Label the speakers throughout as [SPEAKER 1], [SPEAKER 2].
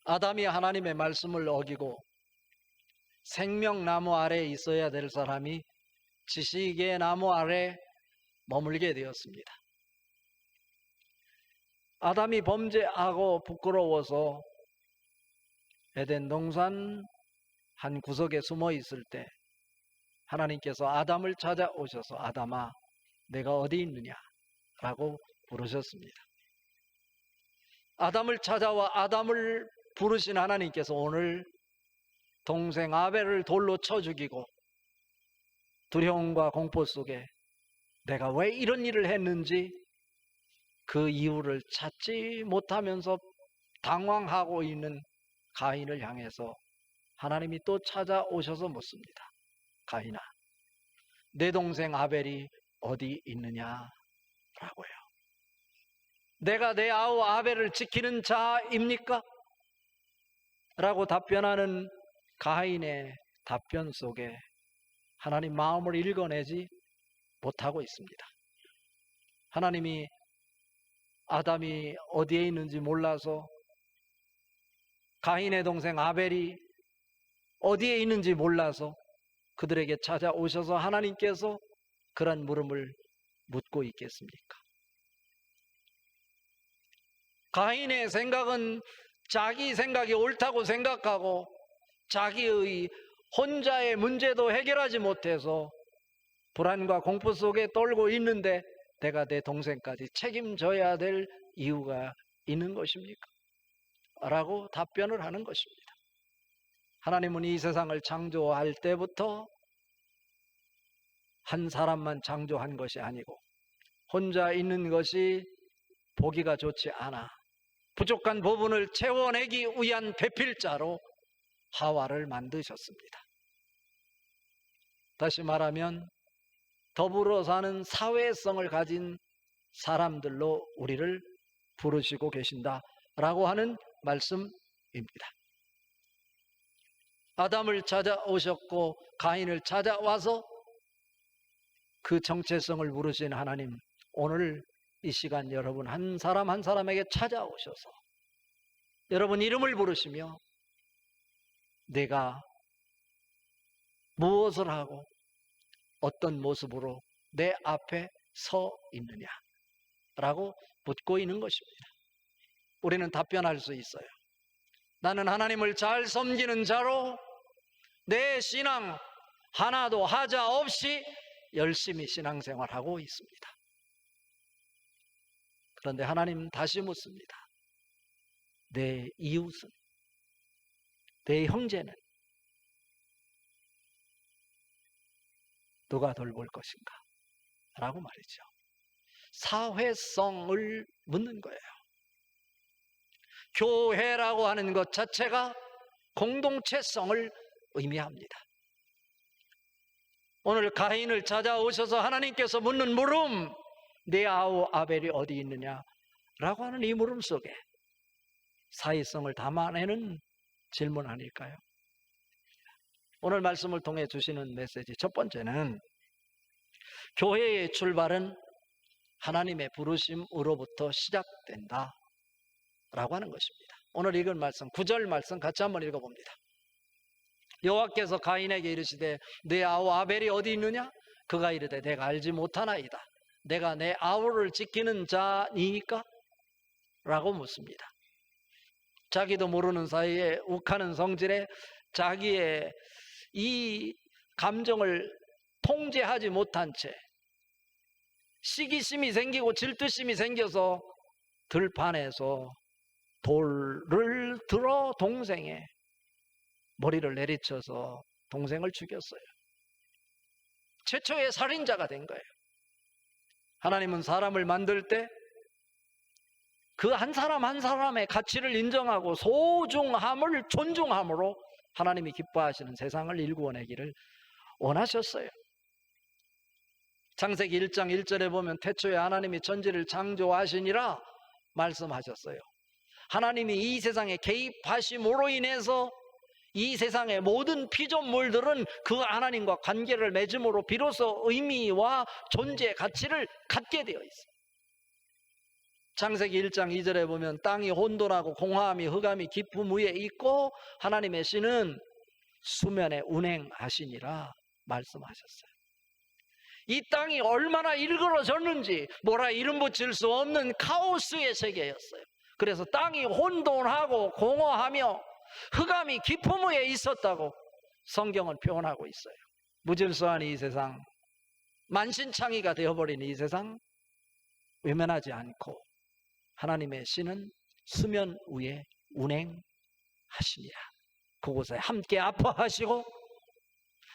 [SPEAKER 1] 아담이 하나님의 말씀을 어기고 생명나무 아래에 있어야 될 사람이 지식의 나무 아래 머물게 되었습니다. 아담이 범죄하고 부끄러워서 에덴 동산 한 구석에 숨어 있을 때 하나님께서 아담을 찾아오셔서 아담아 내가 어디 있느냐 라고 부르셨습니다. 아담을 찾아와 아담을 부르신 하나님께서 오늘 동생 아벨을 돌로 쳐 죽이고 두려움과 공포 속에 내가 왜 이런 일을 했는지 그 이유를 찾지 못하면서 당황하고 있는 가인을 향해서 하나님이 또 찾아오셔서 묻습니다. 가인아, 내 동생 아벨이 어디 있느냐라고요. 내가 내 아우 아벨을 지키는 자입니까? 라고 답변하는 가인의 답변 속에 하나님 마음을 읽어내지 못하고 있습니다. 하나님이 아담이 어디에 있는지 몰라서, 가인의 동생 아벨이 어디에 있는지 몰라서 그들에게 찾아오셔서 하나님께서 그런 물음을 묻고 있겠습니까? 가인의 생각은 자기 생각이 옳다고 생각하고 자기의 혼자의 문제도 해결하지 못해서 불안과 공포 속에 떨고 있는데 내가 내 동생까지 책임져야 될 이유가 있는 것입니까? 라고 답변을 하는 것입니다. 하나님은 이 세상을 창조할 때부터 한 사람만 창조한 것이 아니고 혼자 있는 것이 보기가 좋지 않아 부족한 부분을 채워내기 위한 배필자로 하와를 만드셨습니다. 다시 말하면 더불어 사는 사회성을 가진 사람들로 우리를 부르시고 계신다라고 하는 말씀입니다. 아담을 찾아오셨고 가인을 찾아와서 그 정체성을 물으신 하나님, 오늘 이 시간 여러분 한 사람 한 사람에게 찾아오셔서 여러분 이름을 부르시며 내가 무엇을 하고 어떤 모습으로 내 앞에 서 있느냐라고 묻고 있는 것입니다. 우리는 답변할 수 있어요. 나는 하나님을 잘 섬기는 자로 내 신앙 하나도 하자 없이 열심히 신앙생활하고 있습니다. 그런데 하나님 다시 묻습니다. 내 이웃은, 내 형제는 누가 돌볼 것인가? 라고 말이죠. 사회성을 묻는 거예요. 교회라고 하는 것 자체가 공동체성을 의미합니다. 오늘 가인을 찾아오셔서 하나님께서 묻는 물음, 내 아우 아벨이 어디 있느냐? 라고 하는 이 물음 속에 사회성을 담아내는 질문 아닐까요? 오늘 말씀을 통해 주시는 메시지 첫 번째는 교회의 출발은 하나님의 부르심으로부터 시작된다 라고 하는 것입니다. 오늘 읽은 말씀 9절 말씀 같이 한번 읽어봅니다. 여호와께서 가인에게 이르시되 내 아우 아벨이 어디 있느냐? 그가 이르되 내가 알지 못하나이다. 내가 내 아우를 지키는 자니까? 라고 묻습니다. 자기도 모르는 사이에 욱하는 성질에 자기의 이 감정을 통제하지 못한 채 시기심이 생기고 질투심이 생겨서 들판에서 돌을 들어 동생의 머리를 내리쳐서 동생을 죽였어요. 최초의 살인자가 된 거예요. 하나님은 사람을 만들 때 그 한 사람 한 사람의 가치를 인정하고 소중함을 존중함으로 하나님이 기뻐하시는 세상을 일구어내기를 원하셨어요. 창세기 1장 1절에 보면 태초에 하나님이 천지를 창조하시니라 말씀하셨어요. 하나님이 이 세상에 개입하심으로 인해서 이 세상의 모든 피조물들은 그 하나님과 관계를 맺음으로 비로소 의미와 존재 가치를 갖게 되어 있어요. 창세기 1장 2절에 보면 땅이 혼돈하고 공허함이 흑암이 깊음 위에 있고 하나님의 씨는 수면에 운행하시니라 말씀하셨어요. 이 땅이 얼마나 일그러졌는지 뭐라 이름 붙일 수 없는 카오스의 세계였어요. 그래서 땅이 혼돈하고 공허하며 흑암이 깊음 위에 있었다고 성경은 표현하고 있어요. 무질서한 이 세상, 만신창이가 되어버린 이 세상, 외면하지 않고 하나님의 씨는 수면 위에 운행하시니라. 그곳에 함께 아파하시고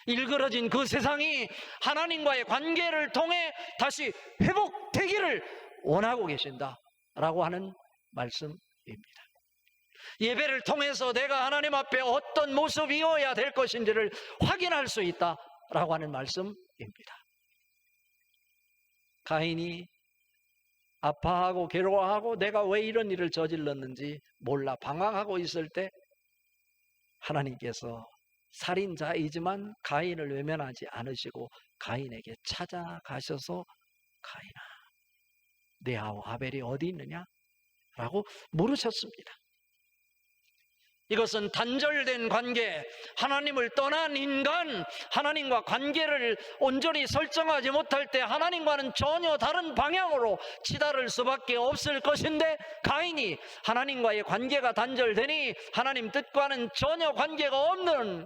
[SPEAKER 1] 일그러진 그 세상이 하나님과의 관계를 통해 다시 회복되기를 원하고 계신다라고 하는 말씀입니다. 예배를 통해서 내가 하나님 앞에 어떤 모습이어야 될 것인지를 확인할 수 있다라고 하는 말씀입니다. 가인이 아파하고 괴로워하고 내가 왜 이런 일을 저질렀는지 몰라 방황하고 있을 때 하나님께서 살인자이지만 가인을 외면하지 않으시고 가인에게 찾아가셔서 가인아, 내 아우 아벨이 어디 있느냐? 라고 물으셨습니다. 이것은 단절된 관계, 하나님을 떠난 인간, 하나님과 관계를 온전히 설정하지 못할 때 하나님과는 전혀 다른 방향으로 치달을 수밖에 없을 것인데 가인이 하나님과의 관계가 단절되니 하나님 뜻과는 전혀 관계가 없는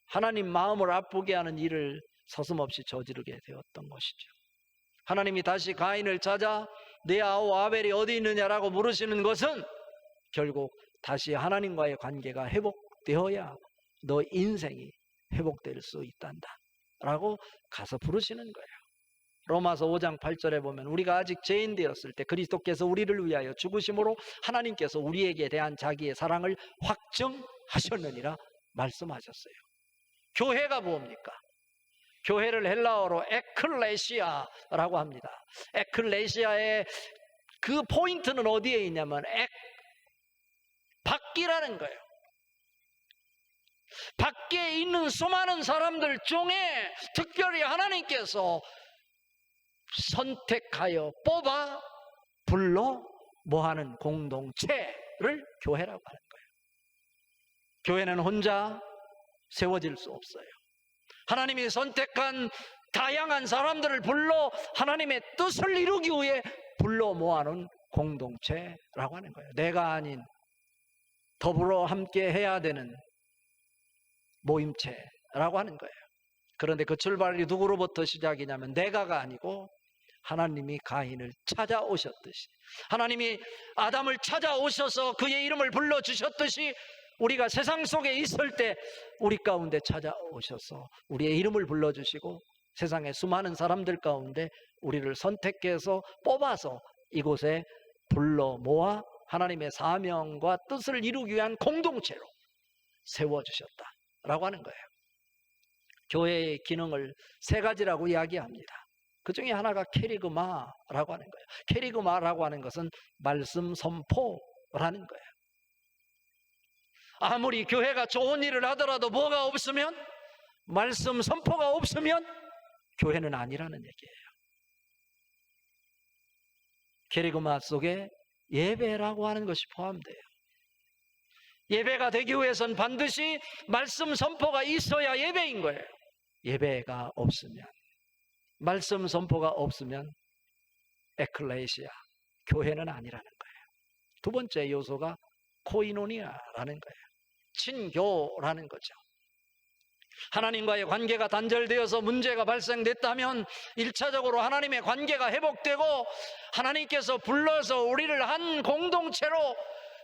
[SPEAKER 1] 하나님 마음을 아프게 하는 일을 서슴없이 저지르게 되었던 것이죠. 하나님이 다시 가인을 찾아 내 아우 아벨이 어디 있느냐라고 물으시는 것은 결국 다시 하나님과의 관계가 회복되어야 너 인생이 회복될 수 있단다 라고 가서 부르시는 거예요. 로마서 5장 8절에 보면 우리가 아직 죄인 되었을 때 그리스도께서 우리를 위하여 죽으심으로 하나님께서 우리에게 대한 자기의 사랑을 확증하셨느니라 말씀하셨어요. 교회가 뭡니까? 교회를 헬라어로 에클레시아라고 합니다. 에클레시아의 그 포인트는 어디에 있냐면 밖이라는 거예요. 밖에 있는 수많은 사람들 중에 특별히 하나님께서 선택하여 뽑아 불러 모하는 공동체를 교회라고 하는 거예요. 교회는 혼자 세워질 수 없어요. 하나님이 선택한 다양한 사람들을 불러 하나님의 뜻을 이루기 위해 불러 모아놓은 공동체라고 하는 거예요. 내가 아닌 더불어 함께 해야 되는 모임체라고 하는 거예요. 그런데 그 출발이 누구로부터 시작이냐면 내가가 아니고 하나님이 가인을 찾아오셨듯이, 하나님이 아담을 찾아오셔서 그의 이름을 불러주셨듯이 우리가 세상 속에 있을 때 우리 가운데 찾아오셔서 우리의 이름을 불러주시고 세상의 수많은 사람들 가운데 우리를 선택해서 뽑아서 이곳에 불러 모아 하나님의 사명과 뜻을 이루기 위한 공동체로 세워주셨다라고 하는 거예요. 교회의 기능을 세 가지라고 이야기합니다. 그 중에 하나가 캐리그마라고 하는 거예요. 캐리그마라고 하는 것은 말씀 선포라는 거예요. 아무리 교회가 좋은 일을 하더라도 뭐가 없으면, 말씀 선포가 없으면 교회는 아니라는 얘기예요. 캐리그마 속에 예배라고 하는 것이 포함돼요. 예배가 되기 위해서는 반드시 말씀 선포가 있어야 예배인 거예요. 예배가 없으면, 말씀 선포가 없으면 에클레시아, 교회는 아니라는 거예요. 두 번째 요소가 코이노니아라는 거예요. 친교라는 거죠. 하나님과의 관계가 단절되어서 문제가 발생됐다면 1차적으로 하나님의 관계가 회복되고 하나님께서 불러서 우리를 한 공동체로,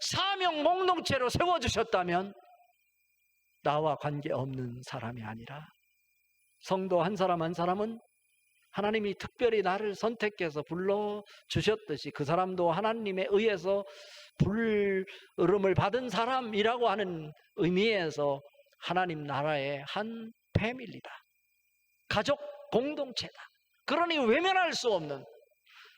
[SPEAKER 1] 사명 공동체로 세워주셨다면 나와 관계없는 사람이 아니라 성도 한 사람 한 사람은 하나님이 특별히 나를 선택해서 불러주셨듯이 그 사람도 하나님에 의해서 부름을 받은 사람이라고 하는 의미에서 하나님 나라의 한 패밀리다, 가족 공동체다. 그러니 외면할 수 없는,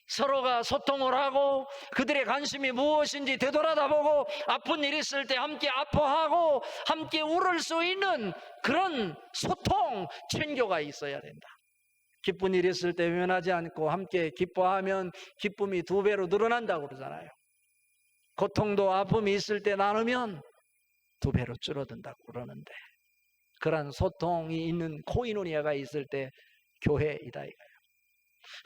[SPEAKER 1] 서로가 소통을 하고 그들의 관심이 무엇인지 되돌아다보고 아픈 일 있을 때 함께 아파하고 함께 울을 수 있는 그런 소통, 친교가 있어야 된다. 기쁜 일이 있을 때 외면하지 않고 함께 기뻐하면 기쁨이 2배로 늘어난다고 그러잖아요. 고통도 아픔이 있을 때 나누면 2배로 줄어든다고 그러는데, 그런 소통이 있는 코이노니아가 있을 때 교회이다 이거예요.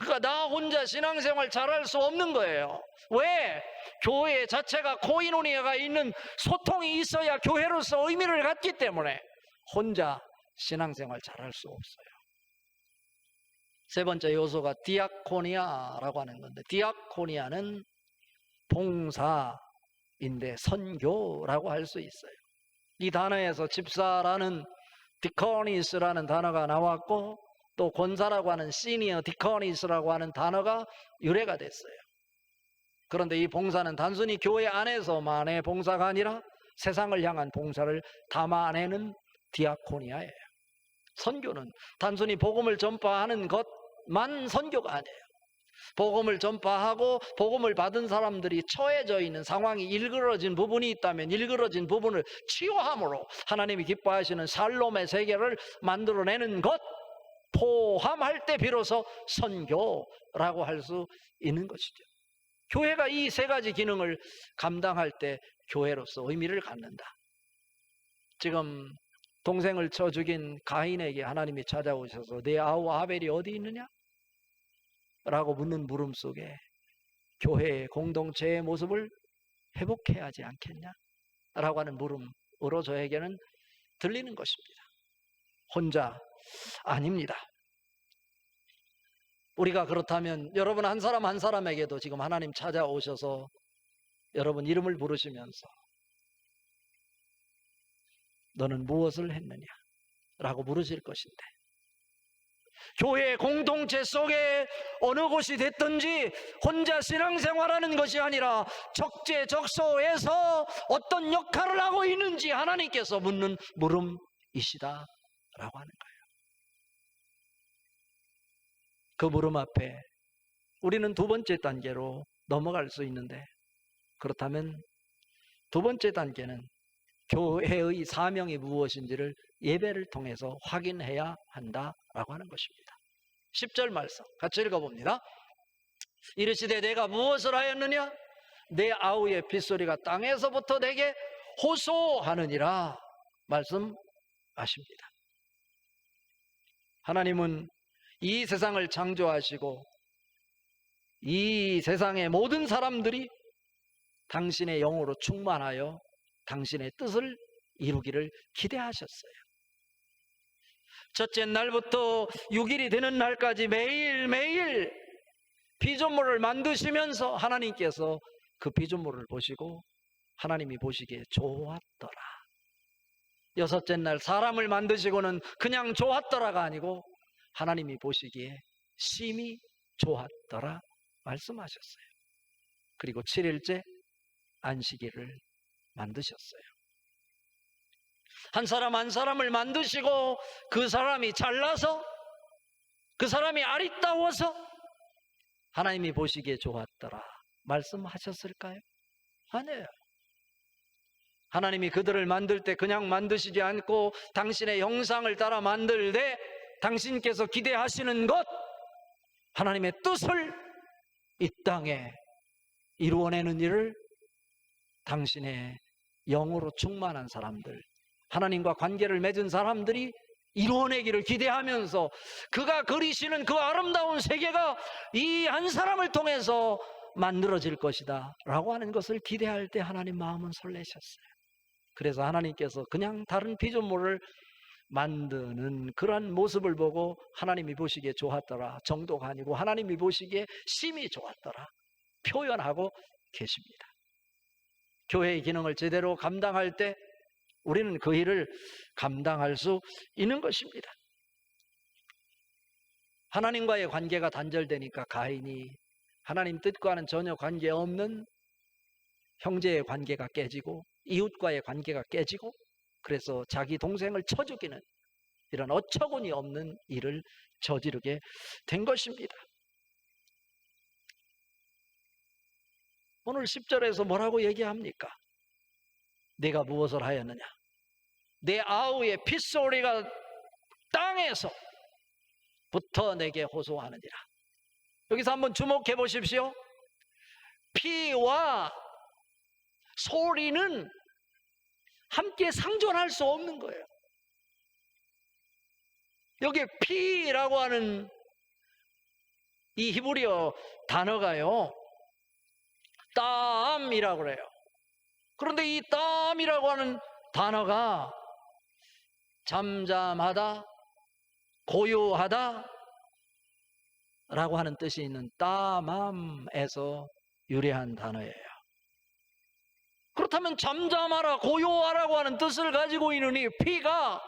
[SPEAKER 1] 그러니까 나 혼자 신앙생활 잘할 수 없는 거예요. 왜? 교회 자체가 코이노니아가 있는 소통이 있어야 교회로서 의미를 갖기 때문에 혼자 신앙생활 잘할 수 없어요. 세 번째 요소가 디아코니아라고 하는 건데, 디아코니아는 봉사인데 선교라고 할 수 있어요. 이 단어에서 집사라는 디코니스라는 단어가 나왔고, 또 권사라고 하는 시니어 디코니스라고 하는 단어가 유래가 됐어요. 그런데 이 봉사는 단순히 교회 안에서만의 봉사가 아니라 세상을 향한 봉사를 담아내는 디아코니아예요. 선교는 단순히 복음을 전파하는 것만 선교가 아니에요. 복음을 전파하고 복음을 받은 사람들이 처해져 있는 상황이 일그러진 부분이 있다면 일그러진 부분을 치유함으로 하나님이 기뻐하시는 샬롬의 세계를 만들어내는 것 포함할 때 비로소 선교라고 할 수 있는 것이죠. 교회가 이 3가지 기능을 감당할 때 교회로서 의미를 갖는다. 지금 동생을 쳐 죽인 가인에게 하나님이 찾아오셔서 내 아우 아벨이 어디 있느냐? 라고 묻는 물음 속에 교회의 공동체의 모습을 회복해야 하지 않겠냐? 라고 하는 물음으로 저에게는 들리는 것입니다. 혼자 아닙니다. 우리가 그렇다면 여러분 한 사람 한 사람에게도 지금 하나님 찾아오셔서 여러분 이름을 부르시면서 너는 무엇을 했느냐? 라고 물으실 것인데, 교회 공동체 속에 어느 곳이 됐든지 혼자 신앙생활하는 것이 아니라 적재적소에서 어떤 역할을 하고 있는지 하나님께서 묻는 물음이시다 라고 하는 거예요. 그 물음 앞에 우리는 2번째 단계로 넘어갈 수 있는데, 그렇다면 2번째 단계는 교회의 사명이 무엇인지를 예배를 통해서 확인해야 한다라고 하는 것입니다. 10절 말씀 같이 읽어봅니다. 이르시되 내가 무엇을 하였느냐? 내 아우의 빗소리가 땅에서부터 내게 호소하느니라 말씀하십니다. 하나님은 이 세상을 창조하시고 이 세상의 모든 사람들이 당신의 영으로 충만하여 당신의 뜻을 이루기를 기대하셨어요. 첫째 날부터 6일이 되는 날까지 매일매일 피조물을 만드시면서 하나님께서 그 피조물을 보시고 하나님이 보시기에 좋았더라. 6째 날 사람을 만드시고는 그냥 좋았더라가 아니고 하나님이 보시기에 심히 좋았더라 말씀하셨어요. 그리고 7일째 안식일을 만드셨어요. 한 사람 한 사람을 만드시고 그 사람이 잘나서 그 사람이 아리따워서 하나님이 보시기에 좋았더라 말씀하셨을까요? 아니에요. 하나님이 그들을 만들 때 그냥 만드시지 않고 당신의 형상을 따라 만들 때 당신께서 기대하시는 것, 하나님의 뜻을 이 땅에 이루어내는 일을 당신의 영으로 충만한 사람들, 하나님과 관계를 맺은 사람들이 이루어내기를 기대하면서 그가 그리시는 그 아름다운 세계가 이 한 사람을 통해서 만들어질 것이다 라고 하는 것을 기대할 때 하나님 마음은 설레셨어요. 그래서 하나님께서 그냥 다른 피조물을 만드는 그러한 모습을 보고 하나님이 보시기에 좋았더라 정도가 아니고 하나님이 보시기에 심히 좋았더라 표현하고 계십니다. 교회의 기능을 제대로 감당할 때 우리는 그 일을 감당할 수 있는 것입니다. 하나님과의 관계가 단절되니까 가인이 하나님 뜻과는 전혀 관계없는 형제의 관계가 깨지고 이웃과의 관계가 깨지고 그래서 자기 동생을 쳐 죽이는 이런 어처구니 없는 일을 저지르게 된 것입니다. 오늘 10절에서 뭐라고 얘기합니까? 내가 무엇을 하였느냐? 내 아우의 핏소리가 땅에서 내게 호소하느니라. 여기서 한번 주목해 보십시오. 피와 소리는 함께 상존할 수 없는 거예요. 여기 피라고 하는 이 히브리어 단어가요, 땀이라고 그래요. 그런데 이 땀이라고 하는 단어가 잠잠하다, 고요하다 라고 하는 뜻이 있는 따맘에서 유래한 단어예요. 그렇다면 잠잠하라, 고요하라고 하는 뜻을 가지고 있는 이 피가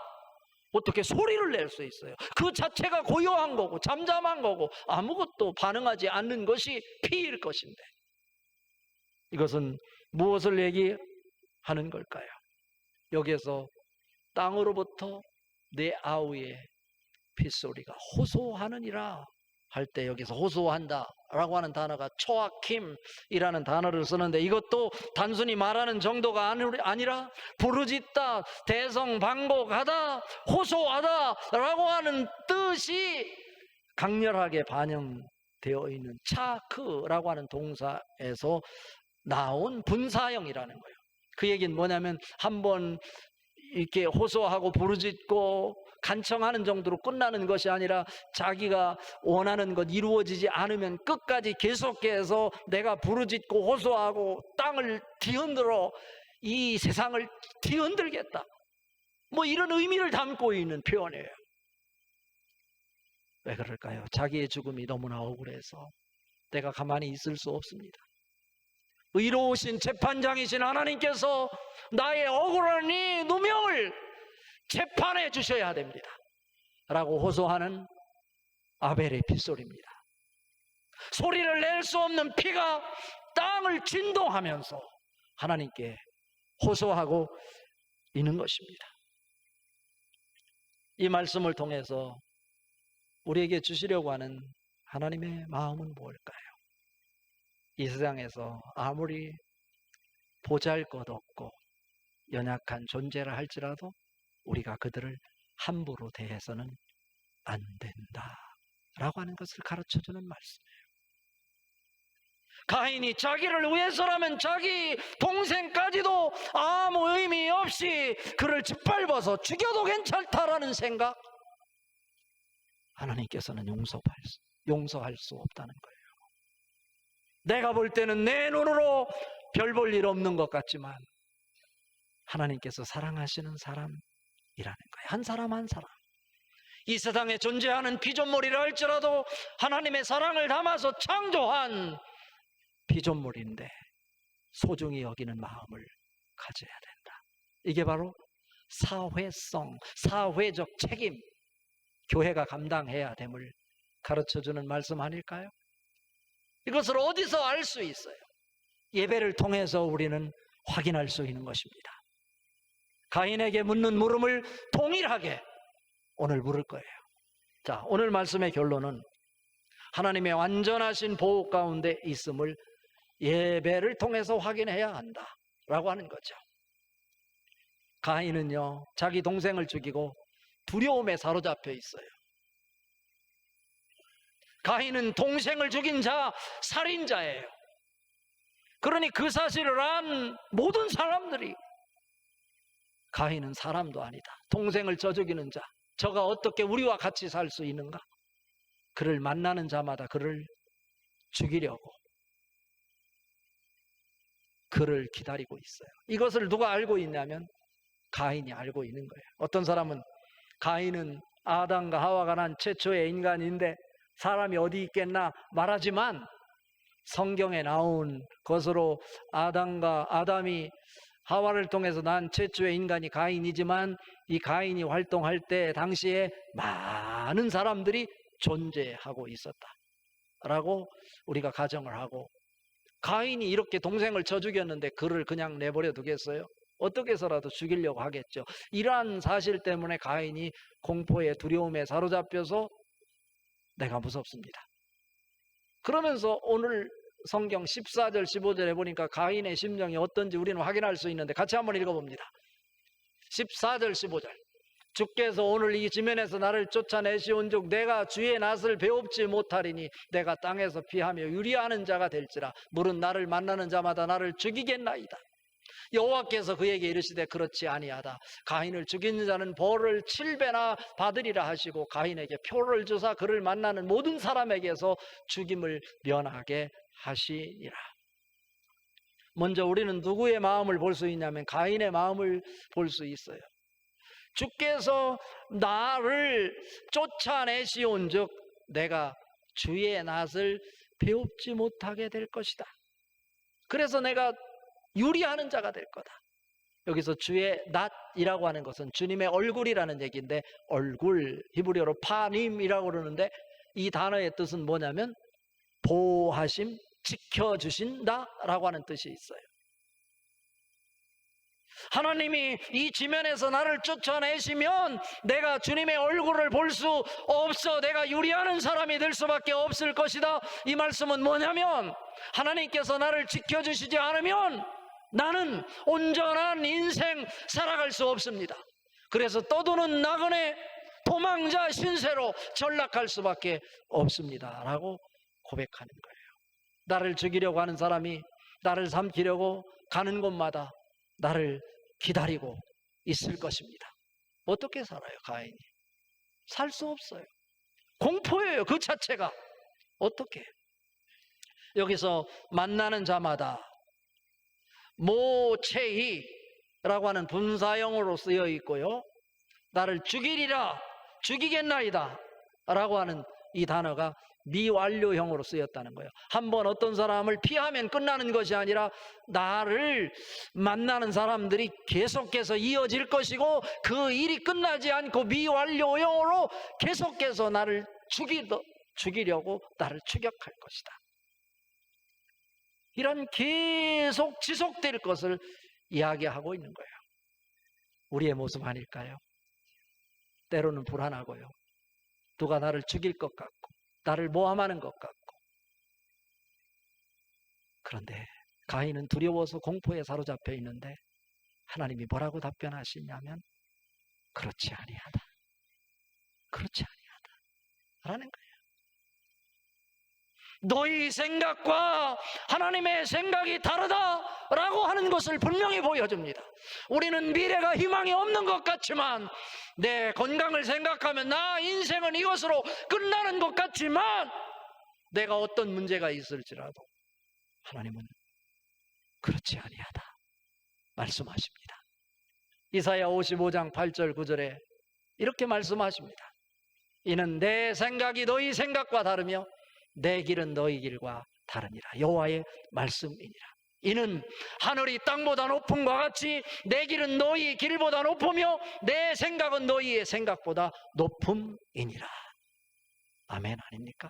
[SPEAKER 1] 어떻게 소리를 낼 수 있어요? 그 자체가 고요한 거고 잠잠한 거고 아무것도 반응하지 않는 것이 피일 것인데, 이것은 무엇을 얘기하는 걸까요? 여기에서 땅으로부터 내 아우의 핏소리가 호소하느니라 할 때, 여기서 호소한다 라고 하는 단어가 초아킴이라는 단어를 쓰는데, 이것도 단순히 말하는 정도가 아니라 부르짖다, 대성방곡하다, 호소하다 라고 하는 뜻이 강렬하게 반영되어 있는 차크라고 하는 동사에서 나온 분사형이라는 거예요. 그 얘기는 뭐냐면, 한번 이렇게 호소하고 부르짖고 간청하는 정도로 끝나는 것이 아니라, 자기가 원하는 것 이루어지지 않으면 끝까지 계속해서 내가 부르짖고 호소하고 땅을 뒤흔들어 이 세상을 뒤흔들겠다, 뭐 이런 의미를 담고 있는 표현이에요. 왜 그럴까요? 자기의 죽음이 너무나 억울해서 내가 가만히 있을 수 없습니다. 의로우신 재판장이신 하나님께서 나의 억울한 이 누명을 재판해 주셔야 됩니다 라고 호소하는 아벨의 핏소리입니다. 소리를 낼 수 없는 피가 땅을 진동하면서 하나님께 호소하고 있는 것입니다. 이 말씀을 통해서 우리에게 주시려고 하는 하나님의 마음은 뭘까요? 이 세상에서 아무리 보잘것없고 연약한 존재라 할지라도 우리가 그들을 함부로 대해서는 안 된다 라고 하는 것을 가르쳐주는 말씀이에요. 가인이 자기를 위해서라면 자기 동생까지도 아무 의미 없이 그를 짓밟아서 죽여도 괜찮다라는 생각, 하나님께서는 용서할 수 없다는 거예요. 내가 볼 때는 내 눈으로 별 볼 일 없는 것 같지만 하나님께서 사랑하시는 사람이라는 거예요. 한 사람 한 사람. 이 세상에 존재하는 피조물이라 할지라도 하나님의 사랑을 담아서 창조한 피조물인데 소중히 여기는 마음을 가져야 된다. 이게 바로 사회성, 사회적 책임, 교회가 감당해야 됨을 가르쳐주는 말씀 아닐까요? 이것을 어디서 알 수 있어요? 예배를 통해서 우리는 확인할 수 있는 것입니다. 가인에게 묻는 물음을 동일하게 오늘 물을 거예요. 자, 오늘 말씀의 결론은 하나님의 완전하신 보호 가운데 있음을 예배를 통해서 확인해야 한다 라고 하는 거죠. 가인은요, 자기 동생을 죽이고 두려움에 사로잡혀 있어요. 가인은 동생을 죽인 자, 살인자예요. 그러니 그 사실을 안 모든 사람들이 가인은 사람도 아니다, 동생을 저 죽이는 자, 저가 어떻게 우리와 같이 살 수 있는가, 그를 만나는 자마다 그를 죽이려고 그를 기다리고 있어요. 이것을 누가 알고 있냐면 가인이 알고 있는 거예요. 어떤 사람은 가인은 아담과 하와가 난 최초의 인간인데 사람이 어디 있겠나 말하지만, 성경에 나온 것으로 아담이 하와를 통해서 난 최초의 인간이 가인이지만, 이 가인이 활동할 때 당시에 많은 사람들이 존재하고 있었다라고 우리가 가정을 하고, 가인이 이렇게 동생을 쳐 죽였는데 그를 그냥 내버려 두겠어요? 어떻게 해서라도 죽이려고 하겠죠. 이러한 사실 때문에 가인이 공포에 두려움에 사로잡혀서 내가 무섭습니다. 그러면서 오늘 성경 14절 15절에 보니까 가인의 심정이 어떤지 우리는 확인할 수 있는데 같이 한번 읽어봅니다. 14절 15절 주께서 오늘 이 지면에서 나를 쫓아내시온즉 내가 주의 낯을 배웁지 못하리니 내가 땅에서 피하며 유리하는 자가 될지라. 물은 나를 만나는 자마다 나를 죽이겠나이다. 여호와께서 그에게 이르시되 그렇지 아니하다. 가인을 죽이는 자는 벌을 7배나 받으리라 하시고 가인에게 표를 주사 그를 만나는 모든 사람에게서 죽임을 면하게 하시니라. 먼저 우리는 누구의 마음을 볼 수 있냐면 가인의 마음을 볼 수 있어요. 주께서 나를 쫓아내시온즉 내가 주의 낯을 배웁지 못하게 될 것이다. 그래서 내가 유리하는 자가 될 거다. 여기서 주의 낯이라고 하는 것은 주님의 얼굴이라는 얘기인데, 얼굴 히브리어로 파님이라고 그러는데 이 단어의 뜻은 뭐냐면 보호하심, 지켜주신다 라고 하는 뜻이 있어요. 하나님이 이 지면에서 나를 쫓아내시면 내가 주님의 얼굴을 볼 수 없어. 내가 유리하는 사람이 될 수밖에 없을 것이다. 이 말씀은 뭐냐면 하나님께서 나를 지켜주시지 않으면 나는 온전한 인생 살아갈 수 없습니다. 그래서 떠도는 나그네 도망자 신세로 전락할 수밖에 없습니다 라고 고백하는 거예요. 나를 죽이려고 하는 사람이 나를 삼키려고 가는 곳마다 나를 기다리고 있을 것입니다. 어떻게 살아요? 가인이 살 수 없어요. 공포예요. 그 자체가. 어떻게? 여기서 만나는 자마다 모체이라고 하는 분사형으로 쓰여 있고요, 나를 죽이리라, 죽이겠나이다 라고 하는 이 단어가 미완료형으로 쓰였다는 거예요. 한번 어떤 사람을 피하면 끝나는 것이 아니라 나를 만나는 사람들이 계속해서 이어질 것이고 그 일이 끝나지 않고 미완료형으로 계속해서 나를 죽이려고 나를 추격할 것이다. 이런 계속 지속될 것을 이야기하고 있는 거예요. 우리의 모습 아닐까요? 때로는 불안하고요, 누가 나를 죽일 것 같고 나를 모함하는 것 같고. 그런데 가인은 두려워서 공포에 사로잡혀 있는데 하나님이 뭐라고 답변하시냐면 그렇지 아니하다, 그렇지 아니하다 라는 거예요. 너희 생각과 하나님의 생각이 다르다라고 하는 것을 분명히 보여줍니다. 우리는 미래가 희망이 없는 것 같지만, 내 건강을 생각하면 나 인생은 이것으로 끝나는 것 같지만, 내가 어떤 문제가 있을지라도 하나님은 그렇지 아니하다 말씀하십니다. 이사야 55장 8절 9절에 이렇게 말씀하십니다. 이는 내 생각이 너희 생각과 다르며 내 길은 너희 길과 다르니라. 여호와의 말씀이니라. 이는 하늘이 땅보다 높음과 같이 내 길은 너희 길보다 높으며 내 생각은 너희의 생각보다 높음이니라. 아멘 아닙니까?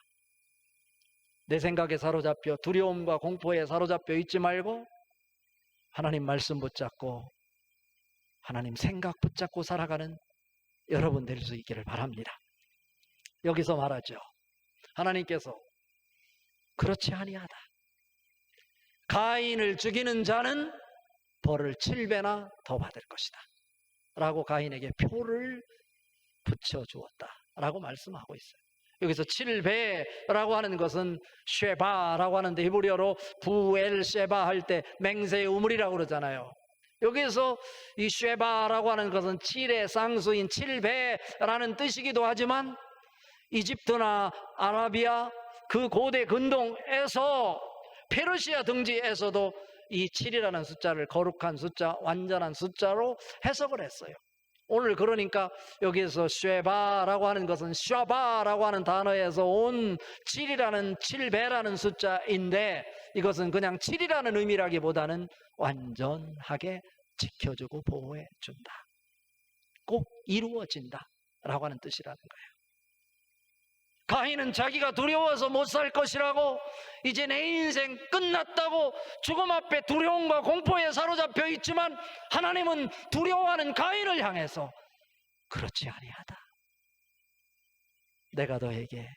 [SPEAKER 1] 내 생각에 사로잡혀 두려움과 공포에 사로잡혀 있지 말고 하나님 말씀 붙잡고 하나님 생각 붙잡고 살아가는 여러분 될 수 있기를 바랍니다. 여기서 말하죠. 하나님께서 그렇지 아니하다. 가인을 죽이는 자는 벌을 7배나 더 받을 것이다 라고 가인에게 표를 붙여주었다 라고 말씀하고 있어요. 여기서 7배라고 하는 것은 쉐바라고 하는데 히브리어로 부엘쉐바 할 때 맹세의 우물이라고 그러잖아요. 여기서 이 쉐바라고 하는 것은 7의 쌍수인 7배라는 뜻이기도 하지만 이집트나 아라비아 그 고대 근동에서 페르시아 등지에서도 이 7이라는 숫자를 거룩한 숫자, 완전한 숫자로 해석을 했어요. 오늘 그러니까 여기에서 쉐바라고 하는 것은 샤바라고 하는 단어에서 온 7이라는 7배라는 숫자인데, 이것은 그냥 7이라는 의미라기보다는 완전하게 지켜주고 보호해 준다, 꼭 이루어진다 라고 하는 뜻이라는 거예요. 가인은 자기가 두려워서 못 살 것이라고, 이제 내 인생 끝났다고 죽음 앞에 두려움과 공포에 사로잡혀 있지만, 하나님은 두려워하는 가인을 향해서 그렇지 아니하다. 내가 너에게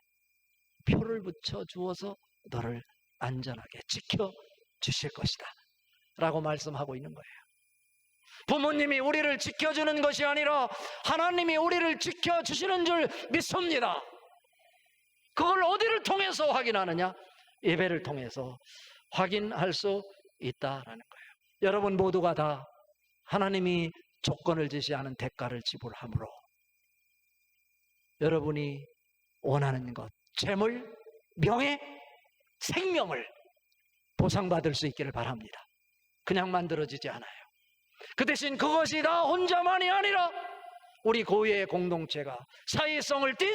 [SPEAKER 1] 표를 붙여 주어서 너를 안전하게 지켜 주실 것이다 라고 말씀하고 있는 거예요. 부모님이 우리를 지켜주는 것이 아니라 하나님이 우리를 지켜주시는 줄 믿습니다. 그걸 어디를 통해서 확인하느냐? 예배를 통해서 확인할 수 있다라는 거예요. 여러분 모두가 다 하나님이 조건을 제시하는 대가를 지불함으로 여러분이 원하는 것, 재물, 명예, 생명을 보상받을 수 있기를 바랍니다. 그냥 만들어지지 않아요. 그 대신 그것이 다 혼자만이 아니라 우리 교회의 공동체가 사회성을 띤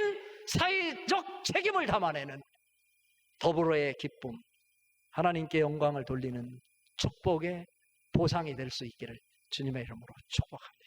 [SPEAKER 1] 사회적 책임을 담아내는 더불어의 기쁨, 하나님께 영광을 돌리는 축복의 보상이 될 수 있기를 주님의 이름으로 축복합니다.